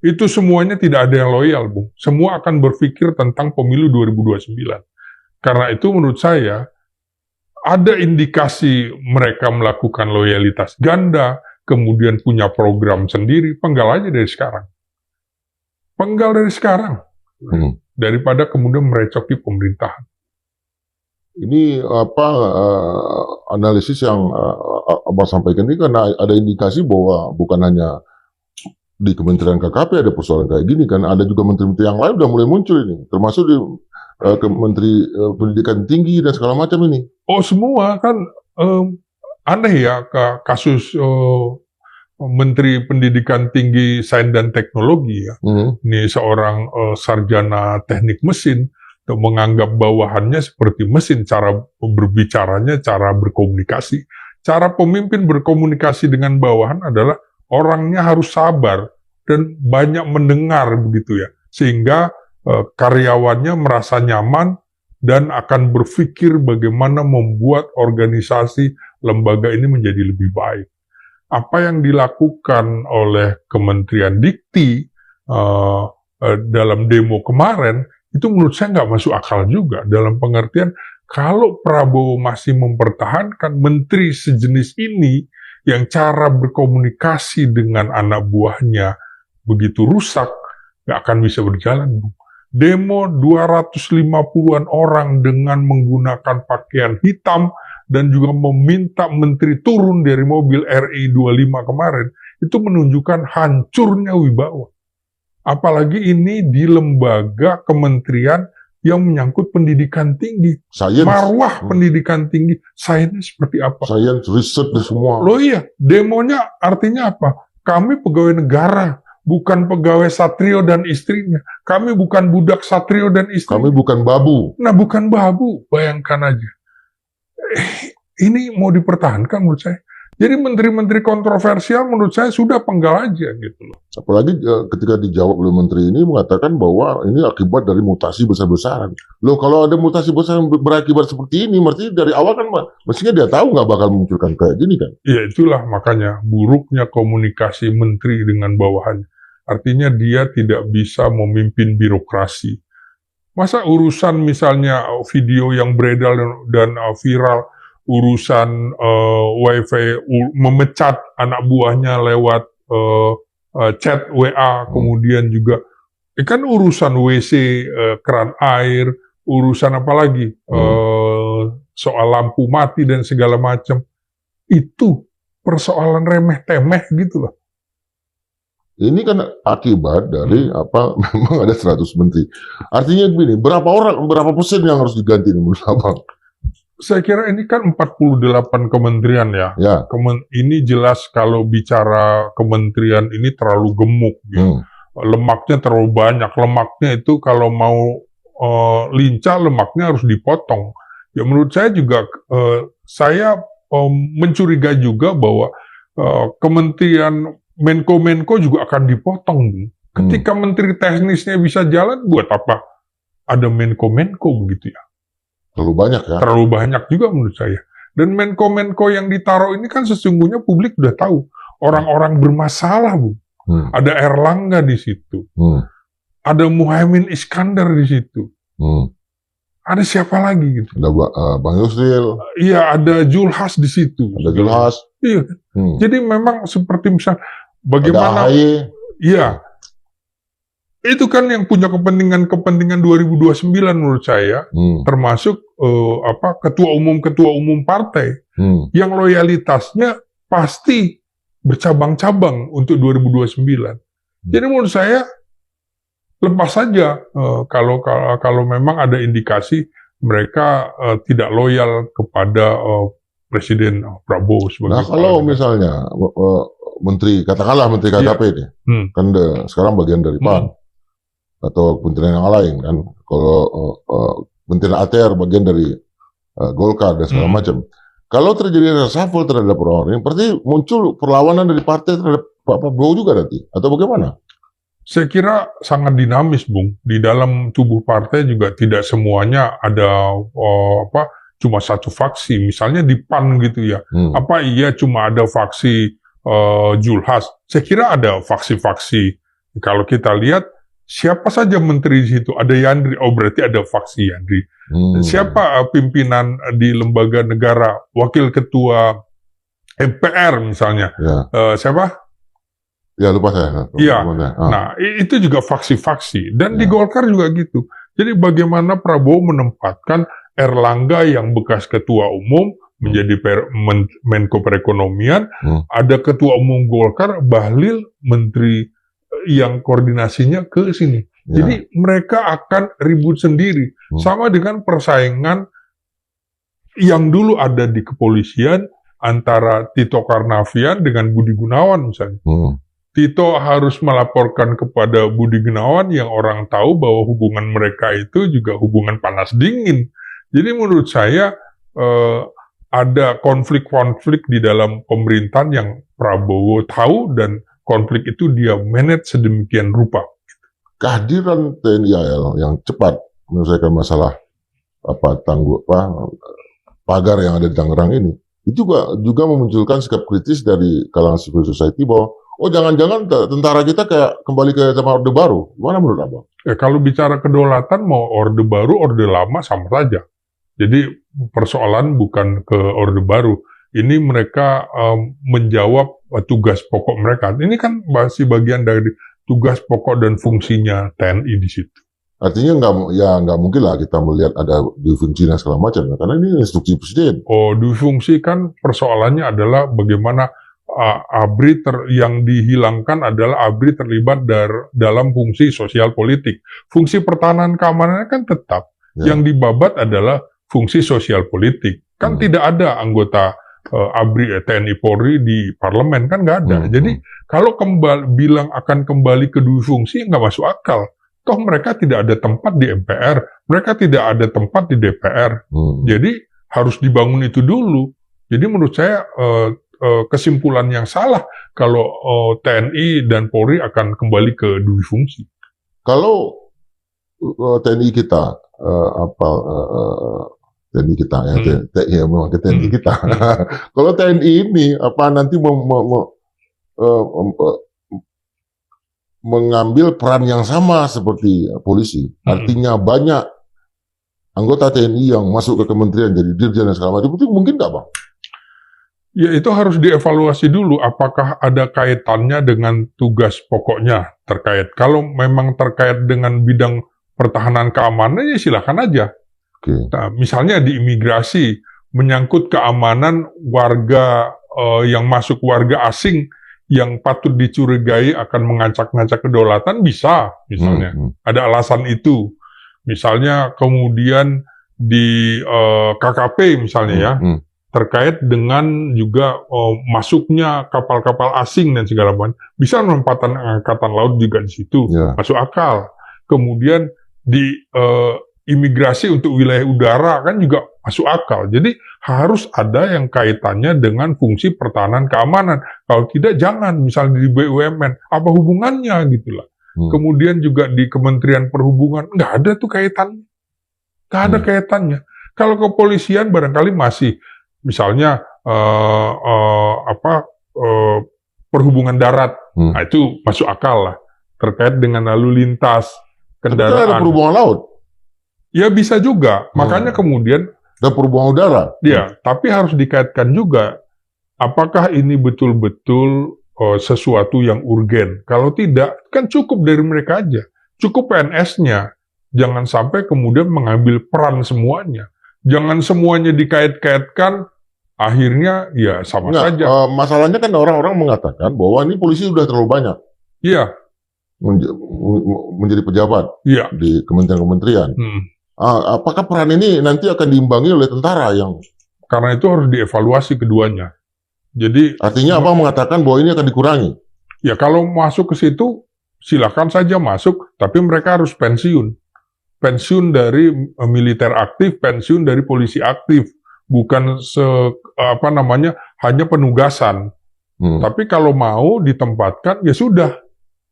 B: itu semuanya tidak ada yang loyal, Bung. Semua akan berpikir tentang pemilu 2029. Karena itu menurut saya, ada indikasi mereka melakukan loyalitas ganda, kemudian punya program sendiri, penggal aja dari sekarang. Penggal dari sekarang. Daripada kemudian merecoki pemerintahan.
A: Ini analisis yang Abang sampaikan ini karena ada indikasi bahwa bukan hanya di Kementerian KKP ada persoalan kayak gini kan, ada juga menteri-menteri yang lain udah mulai muncul ini, termasuk di Menteri Pendidikan Tinggi dan segala macam ini.
B: Oh semua kan aneh ya kasus Menteri Pendidikan Tinggi Sains dan Teknologi ya. Ini seorang sarjana teknik mesin menganggap bawahannya seperti mesin, cara berbicaranya, cara berkomunikasi. Cara pemimpin berkomunikasi dengan bawahan adalah orangnya harus sabar dan banyak mendengar begitu ya, sehingga karyawannya merasa nyaman dan akan berpikir bagaimana membuat organisasi lembaga ini menjadi lebih baik. Apa yang dilakukan oleh Kementerian Dikti dalam demo kemarin, itu menurut saya nggak masuk akal juga, dalam pengertian kalau Prabowo masih mempertahankan menteri sejenis ini yang cara berkomunikasi dengan anak buahnya begitu rusak, nggak akan bisa berjalan. Demo 250-an orang dengan menggunakan pakaian hitam dan juga meminta menteri turun dari mobil RI 25 kemarin, itu menunjukkan hancurnya wibawa. Apalagi ini di lembaga kementerian yang menyangkut pendidikan tinggi.
A: Science.
B: Marwah pendidikan tinggi. Sainsnya seperti apa?
A: Science, riset, dan semua.
B: Loh iya, demonya artinya apa? Kami pegawai negara, bukan pegawai Satrio dan istrinya. Kami bukan budak Satrio dan istrinya.
A: Kami bukan babu.
B: Nah, bukan babu. Bayangkan aja. Ini mau dipertahankan menurut saya. Jadi menteri-menteri kontroversial menurut saya sudah penggal aja gitu loh.
A: Apalagi ketika dijawab oleh menteri ini mengatakan bahwa ini akibat dari mutasi besar-besaran. Loh, kalau ada mutasi besar berakibat seperti ini, berarti dari awal kan mestinya dia tahu nggak bakal memunculkan kayak gini kan?
B: Ya itulah makanya buruknya komunikasi menteri dengan bawahannya. Artinya dia tidak bisa memimpin birokrasi. Masa urusan misalnya video yang beredar dan viral, urusan wifi, memecat anak buahnya lewat chat WA, kemudian juga kan urusan WC, keran air, urusan apa lagi, soal lampu mati dan segala macam, itu persoalan remeh-temeh gitu loh.
A: Ini kan akibat dari memang ada 100 menteri. Artinya begini, berapa persen yang harus diganti menurut Abang?
B: Saya kira ini kan 48 kementerian ya. Ini jelas kalau bicara kementerian ini terlalu gemuk. Ya. Lemaknya terlalu banyak. Lemaknya itu kalau mau lincah, lemaknya harus dipotong. Ya menurut saya juga, saya mencurigai juga bahwa kementerian Menko juga akan dipotong. Ketika menteri teknisnya bisa jalan, buat apa ada Menko begitu ya?
A: Terlalu banyak ya?
B: Terlalu banyak juga menurut saya. Dan Menko yang ditaruh ini kan sesungguhnya publik udah tahu. Orang-orang bermasalah, Bu. Ada Erlangga di situ. Ada Muhaimin Iskandar di situ. Ada siapa lagi gitu?
A: Ada Bang Yusril.
B: Iya, ada Julhas di situ.
A: Ada Julhas.
B: Iya. Jadi memang seperti misal bagaimana?
A: Ada AHY.
B: Iya. Itu kan yang punya kepentingan 2029 menurut saya, termasuk ketua umum partai yang loyalitasnya pasti bercabang-cabang untuk 2029. Jadi menurut saya lepas saja kalau memang ada indikasi mereka tidak loyal kepada Presiden Prabowo sebagai.
A: Nah kalau misalnya katakanlah menteri KKP ini, kan sekarang bagian dari PAN. Atau kementerian yang lain kan, kalau kementerian ATR bagian dari Golkar dan segala macam. Kalau terjadi reshuffle terhadap orang-orang, berarti muncul perlawanan dari partai terhadap Pak Prabowo juga nanti, atau bagaimana?
B: Saya kira sangat dinamis, Bung. Di dalam tubuh partai juga tidak semuanya ada cuma satu faksi. Misalnya di PAN gitu ya. Apa iya cuma ada faksi Julhas? Saya kira ada faksi-faksi. Kalau kita lihat siapa saja menteri di situ, ada Yandri, berarti ada faksi Yandri. Siapa pimpinan di lembaga negara, wakil ketua MPR misalnya, siapa?
A: Ya lupa saya.
B: Iya. Nah itu juga faksi-faksi dan di Golkar juga gitu. Jadi bagaimana Prabowo menempatkan Erlangga yang bekas ketua umum menjadi Menko Perekonomian, ada ketua umum Golkar, Bahlil menteri yang koordinasinya ke sini. Jadi mereka akan ribut sendiri. Sama dengan persaingan yang dulu ada di kepolisian antara Tito Karnavian dengan Budi Gunawan misalnya. Tito harus melaporkan kepada Budi Gunawan yang orang tahu bahwa hubungan mereka itu juga hubungan panas dingin. Jadi menurut saya ada konflik-konflik di dalam pemerintahan yang Prabowo tahu dan konflik itu dia manage sedemikian rupa.
A: Kehadiran TNI AL yang cepat menyelesaikan masalah pagar yang ada di Tangerang ini, itu juga memunculkan sikap kritis dari kalangan civil society bahwa jangan-jangan tentara kita kayak kembali ke zaman Orde Baru. Gimana menurut Abang?
B: Ya, kalau bicara kedaulatan mau Orde Baru, Orde Lama sama saja. Jadi persoalan bukan ke Orde Baru. Ini mereka menjawab tugas pokok mereka. Ini kan masih bagian dari tugas pokok dan fungsinya TNI di situ.
A: Artinya nggak mungkin lah kita melihat ada difungsi dan segala macam, karena ini instruksi presiden.
B: Difungsi kan persoalannya adalah bagaimana ABRI yang dihilangkan adalah ABRI terlibat dalam fungsi sosial politik. Fungsi pertahanan keamanannya kan tetap. Ya. Yang dibabat adalah fungsi sosial politik. Kan tidak ada anggota ABRI TNI Polri di parlemen, kan nggak ada. Jadi kalau bilang akan kembali ke dua fungsi nggak masuk akal. Toh mereka tidak ada tempat di MPR, mereka tidak ada tempat di DPR. Jadi harus dibangun itu dulu. Jadi menurut saya kesimpulan yang salah kalau TNI dan Polri akan kembali ke dua fungsi.
A: Kalau TNI kita TNI kita ya, memang TNI kita. Kalau TNI ini nanti mengambil peran yang sama seperti polisi, artinya banyak anggota TNI yang masuk ke kementerian jadi dirjen dan segala macam, itu mungkin nggak, Bang?
B: Ya, itu harus dievaluasi dulu apakah ada kaitannya dengan tugas pokoknya terkait. Kalau memang terkait dengan bidang pertahanan keamanan, ya silakan aja. Nah, misalnya di imigrasi, menyangkut keamanan warga yang masuk warga asing yang patut dicurigai akan mengacak-ngacak kedaulatan, bisa, misalnya. Ada alasan itu. Misalnya kemudian di KKP misalnya ya, terkait dengan juga masuknya kapal-kapal asing dan segala macam. Bisa penempatan angkatan laut juga di situ, masuk akal. Kemudian di imigrasi untuk wilayah udara kan juga masuk akal. Jadi harus ada yang kaitannya dengan fungsi pertahanan keamanan. Kalau tidak jangan, misalnya di BUMN, apa hubungannya gitulah. Kemudian juga di Kementerian Perhubungan, nggak ada tuh kaitannya. Nggak ada kaitannya. Kalau kepolisian barangkali masih, misalnya perhubungan darat, nah itu masuk akal lah. Terkait dengan lalu lintas kendaraan.
A: Tapi ada perhubungan laut.
B: Ya bisa juga, makanya kemudian
A: dan perhubungan udara.
B: Ya, tapi harus dikaitkan juga apakah ini betul-betul sesuatu yang urgen. Kalau tidak, kan cukup dari mereka aja. Cukup PNS-nya. Jangan sampai kemudian mengambil peran semuanya. Jangan semuanya dikait-kaitkan, akhirnya ya sama saja.
A: Masalahnya kan orang-orang mengatakan bahwa ini polisi sudah terlalu banyak.
B: Iya.
A: Menjadi pejabat di kementerian-kementerian. Apakah peran ini nanti akan diimbangi oleh tentara yang...
B: Karena itu harus dievaluasi keduanya. Jadi
A: artinya Abang mengatakan bahwa ini akan dikurangi?
B: Ya kalau masuk ke situ, silakan saja masuk, tapi mereka harus pensiun. Pensiun dari militer aktif, pensiun dari polisi aktif. Bukan hanya penugasan. Tapi kalau mau ditempatkan, ya sudah.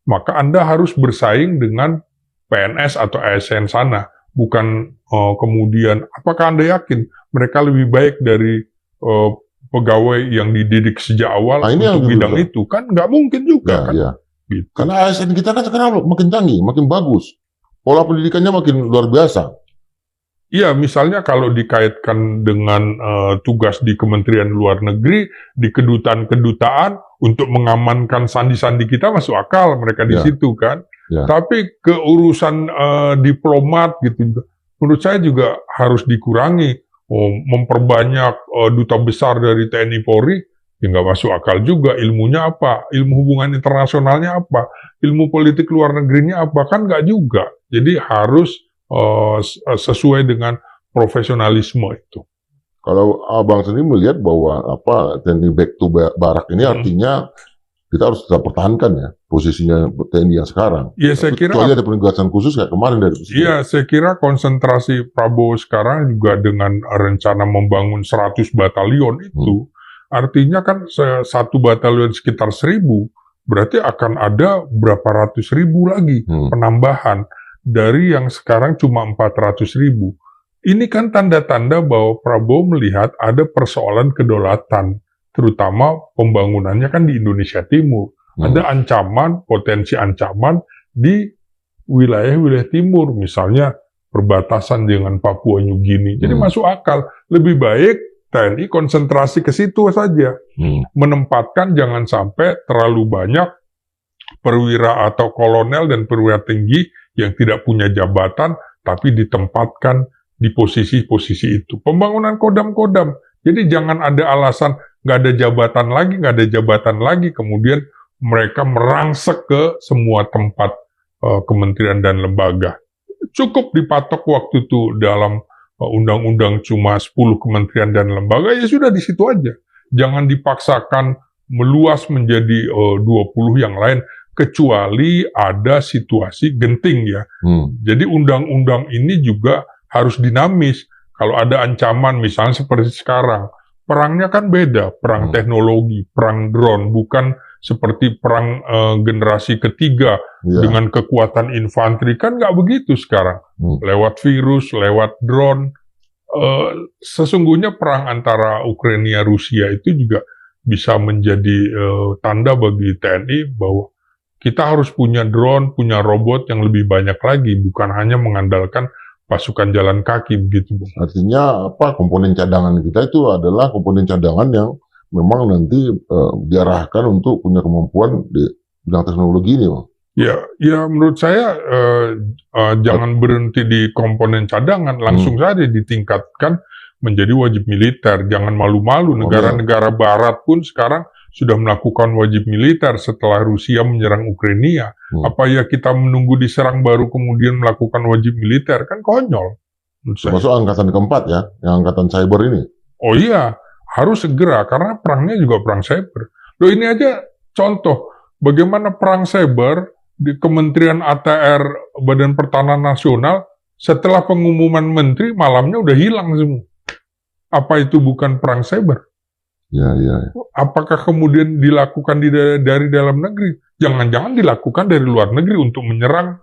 B: Maka Anda harus bersaing dengan PNS atau ASN sana. Bukan kemudian, apakah Anda yakin mereka lebih baik dari pegawai yang dididik sejak awal untuk bidang itu? Kan nggak mungkin juga. Kan?
A: Ya. Gitu. Karena ASN kita kan sekarang makin canggih, makin bagus. Pola pendidikannya makin luar biasa.
B: Iya, misalnya kalau dikaitkan dengan tugas di Kementerian Luar Negeri, di kedutaan-kedutaan, untuk mengamankan sandi-sandi kita masuk akal mereka di situ kan. Tapi keurusan diplomat gitu, menurut saya juga harus dikurangi. Memperbanyak duta besar dari TNI Polri, ya nggak masuk akal juga. Ilmunya apa? Ilmu hubungan internasionalnya apa? Ilmu politik luar negerinya apa? Kan nggak juga. Jadi harus sesuai dengan profesionalisme itu.
A: Kalau Abang sendiri melihat bahwa TNI back to barak ini artinya kita harus tetap pertahankan ya posisinya TNI yang sekarang.
B: Iya, saya kira
A: kecuali ada penugasan khusus kayak kemarin dari presiden.
B: Iya, saya kira konsentrasi Prabowo sekarang juga dengan rencana membangun 100 batalion itu, artinya kan satu batalion sekitar 1.000, berarti akan ada berapa ratus ribu lagi penambahan dari yang sekarang cuma 400.000. Ini kan tanda-tanda bahwa Prabowo melihat ada persoalan kedaulatan, terutama pembangunannya kan di Indonesia Timur. Ada ancaman, potensi ancaman di wilayah-wilayah timur, misalnya perbatasan dengan Papua New Guinea. Jadi masuk akal. Lebih baik TNI konsentrasi ke situ saja. Menempatkan jangan sampai terlalu banyak perwira atau kolonel dan perwira tinggi yang tidak punya jabatan, tapi ditempatkan di posisi-posisi itu. Pembangunan kodam-kodam. Jadi jangan ada alasan nggak ada jabatan lagi, kemudian mereka merangsek ke semua tempat kementerian dan lembaga. Cukup dipatok waktu itu dalam undang-undang cuma 10 kementerian dan lembaga, ya sudah di situ aja. Jangan dipaksakan meluas menjadi 20 yang lain, kecuali ada situasi genting ya. Jadi undang-undang ini juga harus dinamis. Kalau ada ancaman misalnya seperti sekarang, perangnya kan beda, perang teknologi, perang drone, bukan seperti perang generasi ketiga dengan kekuatan infanteri, kan nggak begitu sekarang. Lewat virus, lewat drone. Sesungguhnya perang antara Ukraina Rusia itu juga bisa menjadi tanda bagi TNI bahwa kita harus punya drone, punya robot yang lebih banyak lagi, bukan hanya mengandalkan pasukan jalan kaki begitu, Bung.
A: Artinya komponen cadangan kita itu adalah komponen cadangan yang memang nanti diarahkan untuk punya kemampuan di bidang teknologi ini, Bang.
B: Ya menurut saya jangan berhenti di komponen cadangan, langsung saja ditingkatkan menjadi wajib militer. Jangan malu-malu, negara-negara barat pun sekarang sudah melakukan wajib militer setelah Rusia menyerang Ukraina. Apa ya kita menunggu diserang baru kemudian melakukan wajib militer? Kan konyol.
A: Termasuk angkatan keempat ya, yang angkatan cyber ini.
B: Oh iya, harus segera, karena perangnya juga perang cyber. Loh ini aja contoh, bagaimana perang cyber di Kementerian ATR Badan Pertahanan Nasional, setelah pengumuman menteri, malamnya udah hilang semua. Apa itu bukan perang cyber?
A: Ya.
B: Apakah kemudian dilakukan dari dalam negeri? Jangan-jangan dilakukan dari luar negeri untuk menyerang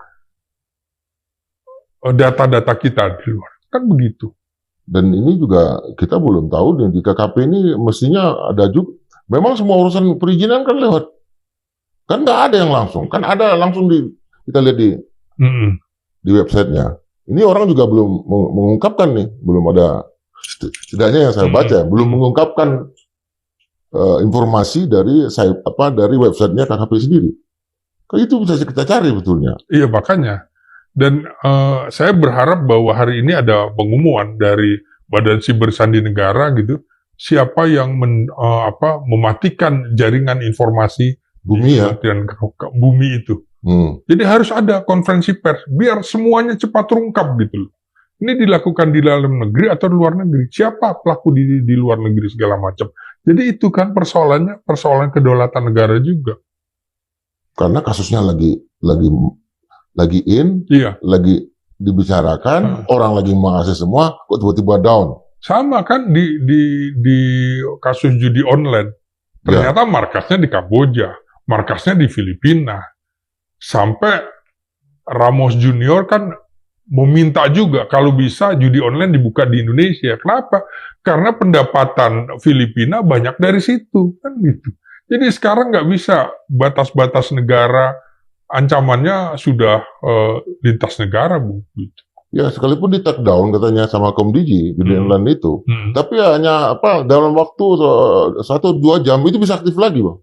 B: data-data kita di luar. Kan begitu.
A: Dan ini juga kita belum tahu, di KKP ini mestinya ada juga. Memang semua urusan perizinan kan lewat. Kan nggak ada yang langsung. Kan ada langsung kita lihat di websitenya. Ini orang juga belum mengungkapkan nih. Belum ada, setidaknya yang saya baca, belum mengungkapkan informasi dari websitenya KKP sendiri. Itu bisa kita cari betulnya.
B: Iya, makanya. Dan saya berharap bahwa hari ini ada pengumuman dari Badan Siber Sandi Negara gitu, siapa yang mematikan jaringan informasi
A: bumi ya,
B: bumi itu. Jadi harus ada konferensi pers biar semuanya cepat terungkap gitu. Ini dilakukan di dalam negeri atau di luar negeri? Siapa pelaku di luar negeri segala macam? Jadi itu kan persoalan kedaulatan negara juga.
A: Karena kasusnya lagi lagi dibicarakan, orang lagi mengakses semua, kok tiba-tiba down.
B: Sama kan di kasus judi online. Ternyata markasnya di Kamboja, markasnya di Filipina. Sampai Ramos Junior kan meminta juga kalau bisa judi online dibuka di Indonesia. Kenapa? Karena pendapatan Filipina banyak dari situ, kan gitu. Jadi sekarang nggak bisa batas-batas negara, ancamannya sudah lintas negara, Bu. Gitu.
A: Ya, sekalipun di take down katanya sama Komdigi judi online itu, tapi hanya dalam waktu 1-2 jam itu bisa aktif lagi, Bang.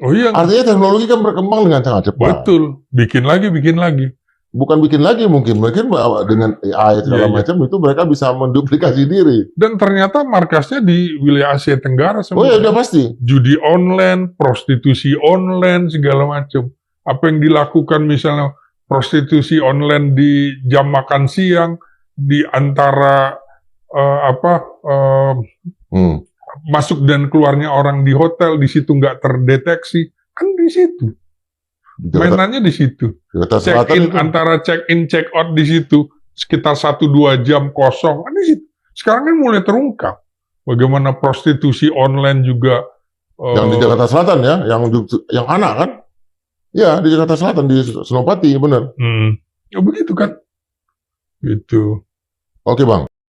B: Oh iya.
A: Artinya teknologi kan berkembang dengan sangat cepat.
B: Betul, bikin lagi.
A: Bukan bikin lagi mungkin dengan AI segala macam itu mereka bisa menduplikasi diri.
B: Dan ternyata markasnya di wilayah Asia Tenggara semua.
A: Oh ya, udah pasti.
B: Judi online, prostitusi online, segala macam. Apa yang dilakukan misalnya prostitusi online di jam makan siang, di antara masuk dan keluarnya orang di hotel, di situ nggak terdeteksi, kan di situ. Mainannya di situ. Check-in antara check-in, check-out di situ sekitar 1-2 jam kosong. Kan di situ. Sekarang kan mulai terungkap. Bagaimana prostitusi online juga
A: yang di Jakarta Selatan ya, yang anak kan? Ya, di Jakarta Selatan, di Senopati, benar.
B: Ya begitu kan. Gitu.
A: Oke, Bang.